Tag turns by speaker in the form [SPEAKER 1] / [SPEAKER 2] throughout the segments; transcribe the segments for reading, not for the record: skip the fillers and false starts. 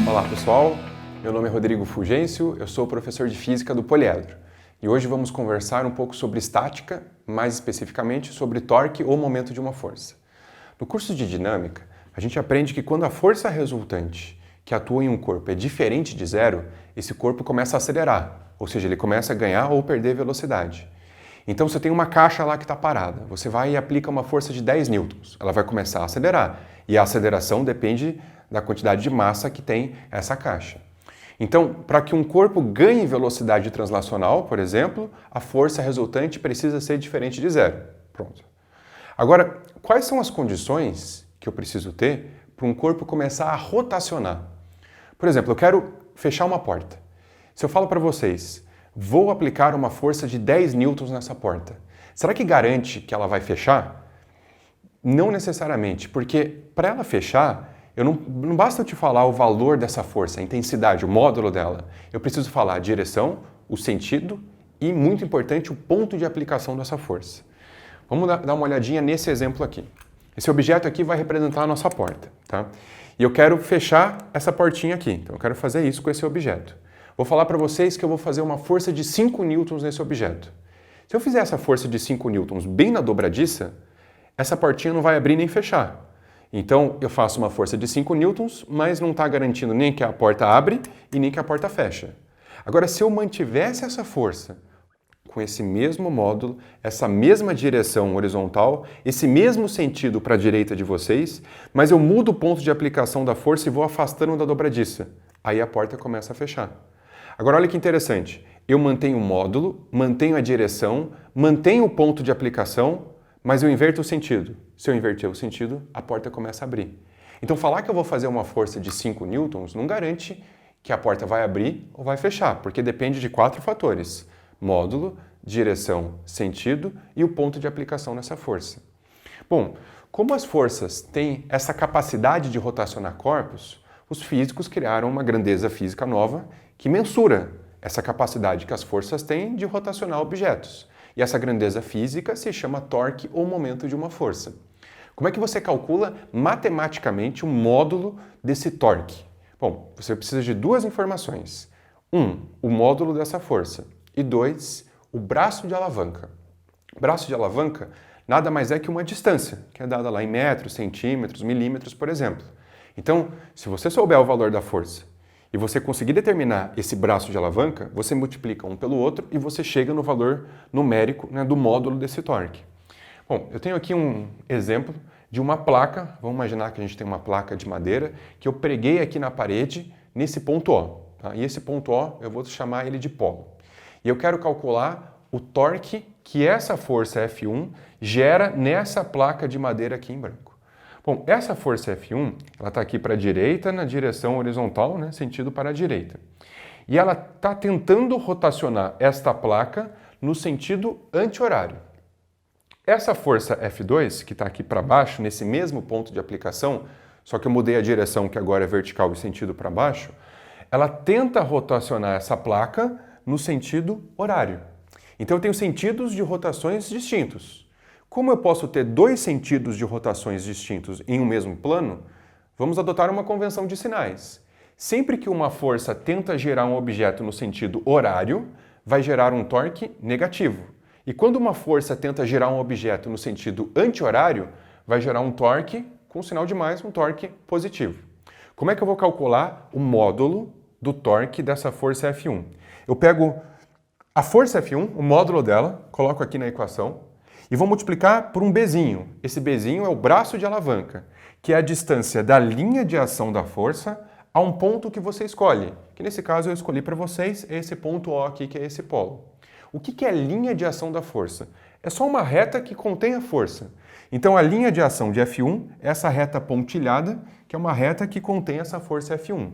[SPEAKER 1] Olá pessoal, meu nome é Rodrigo Fulgêncio, eu sou professor de Física do Poliedro e hoje vamos conversar um pouco sobre estática, mais especificamente sobre torque ou momento de uma força. No curso de Dinâmica, a gente aprende que quando a força resultante que atua em um corpo é diferente de zero, esse corpo começa a acelerar, ou seja, ele começa a ganhar ou perder velocidade. Então você tem uma caixa lá que está parada, você vai e aplica uma força de 10 newtons, ela vai começar a acelerar e a aceleração depende da quantidade de massa que tem essa caixa. Então, para que um corpo ganhe velocidade translacional, por exemplo, a força resultante precisa ser diferente de zero. Pronto. Agora, quais são as condições que eu preciso ter para um corpo começar a rotacionar? Por exemplo, eu quero fechar uma porta. Se eu falo para vocês, vou aplicar uma força de 10 newtons nessa porta, será que garante que ela vai fechar? Não necessariamente, porque para ela fechar, não basta eu te falar o valor dessa força, a intensidade, o módulo dela. Eu preciso falar a direção, o sentido e, muito importante, o ponto de aplicação dessa força. Vamos dar uma olhadinha nesse exemplo aqui. Esse objeto aqui vai representar a nossa porta, tá? E eu quero fechar essa portinha aqui, então eu quero fazer isso com esse objeto. Vou falar para vocês que eu vou fazer uma força de 5 newtons nesse objeto. Se eu fizer essa força de 5 newtons bem na dobradiça, essa portinha não vai abrir nem fechar. Então, eu faço uma força de 5 newtons, mas não está garantindo nem que a porta abre e nem que a porta fecha. Agora, se eu mantivesse essa força com esse mesmo módulo, essa mesma direção horizontal, esse mesmo sentido para a direita de vocês, mas eu mudo o ponto de aplicação da força e vou afastando da dobradiça, aí a porta começa a fechar. Agora, olha que interessante. Eu mantenho o módulo, mantenho a direção, mantenho o ponto de aplicação, mas eu inverto o sentido. Se eu inverter o sentido, a porta começa a abrir. Então, falar que eu vou fazer uma força de 5 newtons não garante que a porta vai abrir ou vai fechar, porque depende de 4 fatores: módulo, direção, sentido e o ponto de aplicação nessa força. Bom, como as forças têm essa capacidade de rotacionar corpos, os físicos criaram uma grandeza física nova que mensura essa capacidade que as forças têm de rotacionar objetos. E essa grandeza física se chama torque ou momento de uma força. Como é que você calcula matematicamente o módulo desse torque? Bom, você precisa de duas informações. O módulo dessa força. E 2, o braço de alavanca. Braço de alavanca nada mais é que uma distância, que é dada lá em metros, centímetros, milímetros, por exemplo. Então, se você souber o valor da força e você conseguir determinar esse braço de alavanca, você multiplica um pelo outro e você chega no valor numérico, né, do módulo desse torque. Bom, eu tenho aqui um exemplo de uma placa, vamos imaginar que a gente tem uma placa de madeira, que eu preguei aqui na parede nesse ponto O. Tá? E esse ponto O, eu vou chamar ele de polo. E eu quero calcular o torque que essa força F1 gera nessa placa de madeira aqui em branco. Bom, essa força F1, ela está aqui para a direita, na direção horizontal, né, sentido para a direita. E ela está tentando rotacionar esta placa no sentido anti-horário. Essa força F2, que está aqui para baixo, nesse mesmo ponto de aplicação, só que eu mudei a direção, que agora é vertical e sentido para baixo, ela tenta rotacionar essa placa no sentido horário. Então eu tenho sentidos de rotações distintos. Como eu posso ter dois sentidos de rotações distintos em um mesmo plano, vamos adotar uma convenção de sinais. Sempre que uma força tenta gerar um objeto no sentido horário, vai gerar um torque negativo. E quando uma força tenta gerar um objeto no sentido anti-horário, vai gerar um torque com sinal de mais, um torque positivo. Como é que eu vou calcular o módulo do torque dessa força F1? Eu pego a força F1, o módulo dela, coloco aqui na equação, e vou multiplicar por um Bzinho. Esse Bzinho é o braço de alavanca, que é a distância da linha de ação da força a um ponto que você escolhe. Que nesse caso eu escolhi para vocês esse ponto O aqui, que é esse polo. O que é a linha de ação da força? É só uma reta que contém a força. Então a linha de ação de F1 é essa reta pontilhada, que é uma reta que contém essa força F1.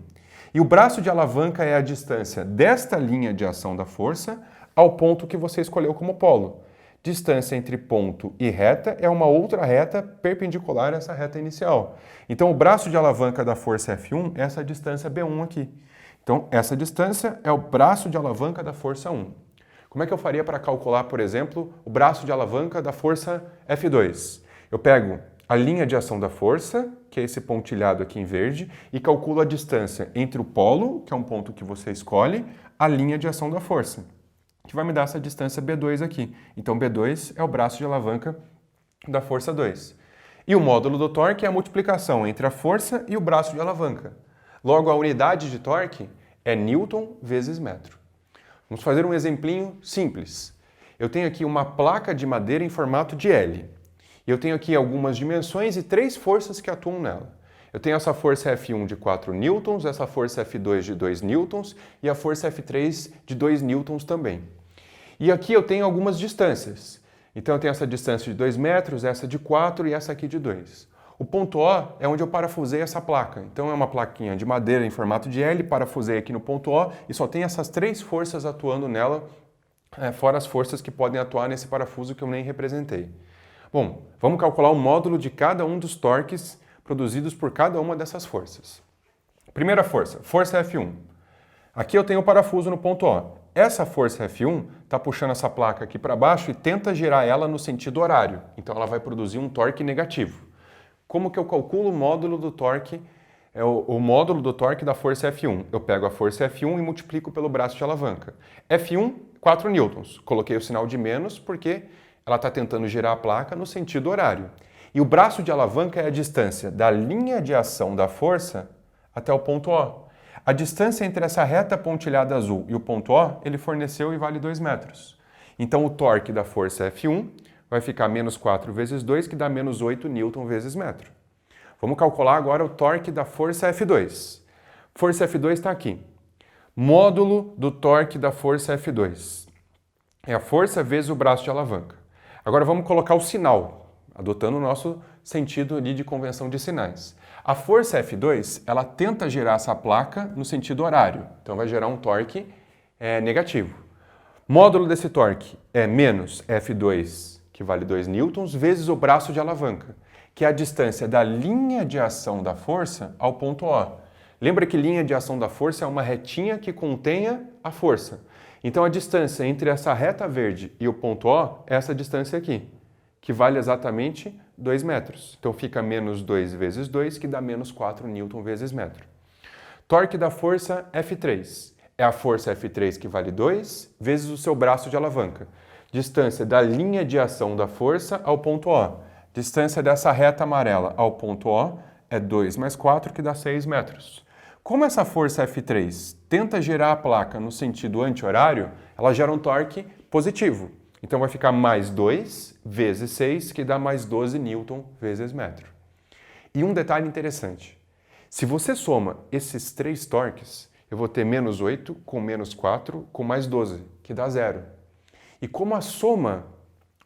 [SPEAKER 1] E o braço de alavanca é a distância desta linha de ação da força ao ponto que você escolheu como polo. Distância entre ponto e reta é uma outra reta perpendicular a essa reta inicial. Então, o braço de alavanca da força F1 é essa distância B1 aqui. Então, essa distância é o braço de alavanca da força 1. Como é que eu faria para calcular, por exemplo, o braço de alavanca da força F2? Eu pego a linha de ação da força, que é esse pontilhado aqui em verde, e calculo a distância entre o polo, que é um ponto que você escolhe, a linha de ação da força, que vai me dar essa distância B2 aqui. Então, B2 é o braço de alavanca da força 2. E o módulo do torque é a multiplicação entre a força e o braço de alavanca. Logo, a unidade de torque é Newton vezes metro. Vamos fazer um exemplinho simples. Eu tenho aqui uma placa de madeira em formato de L. Eu tenho aqui algumas dimensões e 3 forças que atuam nela. Eu tenho essa força F1 de 4 newtons, essa força F2 de 2 newtons e a força F3 de 2 newtons também. E aqui eu tenho algumas distâncias. Então eu tenho essa distância de 2 metros, essa de 4 e essa aqui de 2. O ponto O é onde eu parafusei essa placa. Então é uma plaquinha de madeira em formato de L, parafusei aqui no ponto O e só tem essas 3 forças atuando nela, fora as forças que podem atuar nesse parafuso que eu nem representei. Bom, vamos calcular o módulo de cada um dos torques produzidos por cada uma dessas forças. Primeira força, força F1. Aqui eu tenho o parafuso no ponto O. Essa força F1 está puxando essa placa aqui para baixo e tenta girar ela no sentido horário. Então ela vai produzir um torque negativo. Como que eu calculo o módulo do torque? É o módulo do torque da força F1. Eu pego a força F1 e multiplico pelo braço de alavanca. F1, 4 newtons. Coloquei o sinal de menos porque ela está tentando girar a placa no sentido horário. E o braço de alavanca é a distância da linha de ação da força até o ponto O. A distância entre essa reta pontilhada azul e o ponto O, ele forneceu e vale 2 metros. Então o torque da força F1 vai ficar menos 4 vezes 2, que dá menos 8 newton vezes metro. Vamos calcular agora o torque da força F2. Força F2 está aqui. Módulo do torque da força F2. É a força vezes o braço de alavanca. Agora vamos colocar o sinal, adotando o nosso sentido ali de convenção de sinais. A força F2, ela tenta girar essa placa no sentido horário. Então vai gerar um torque negativo. Módulo desse torque é menos F2, que vale 2 newtons, vezes o braço de alavanca, que é a distância da linha de ação da força ao ponto O. Lembra que linha de ação da força é uma retinha que contenha a força. Então a distância entre essa reta verde e o ponto O é essa distância aqui, que vale exatamente 2 metros. Então fica menos 2 vezes 2, que dá menos 4 newton vezes metro. Torque da força F3. É a força F3 que vale 2 vezes o seu braço de alavanca. Distância da linha de ação da força ao ponto O. Distância dessa reta amarela ao ponto O é 2 mais 4, que dá 6 metros. Como essa força F3 tenta girar a placa no sentido anti-horário, ela gera um torque positivo. Então vai ficar mais 2 vezes 6, que dá mais 12 newton vezes metro. E um detalhe interessante. Se você soma esses 3 torques, eu vou ter menos 8 com menos 4 com mais 12, que dá 0. E como a soma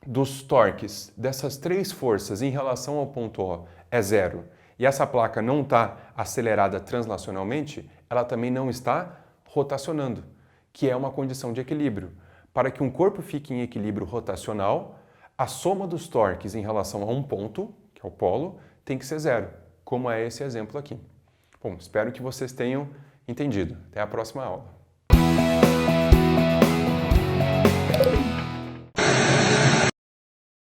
[SPEAKER 1] dos torques dessas 3 forças em relação ao ponto O é 0, e essa placa não está acelerada translacionalmente, ela também não está rotacionando, que é uma condição de equilíbrio. Para que um corpo fique em equilíbrio rotacional, a soma dos torques em relação a um ponto, que é o polo, tem que ser 0, como é esse exemplo aqui. Bom, espero que vocês tenham entendido. Até a próxima aula.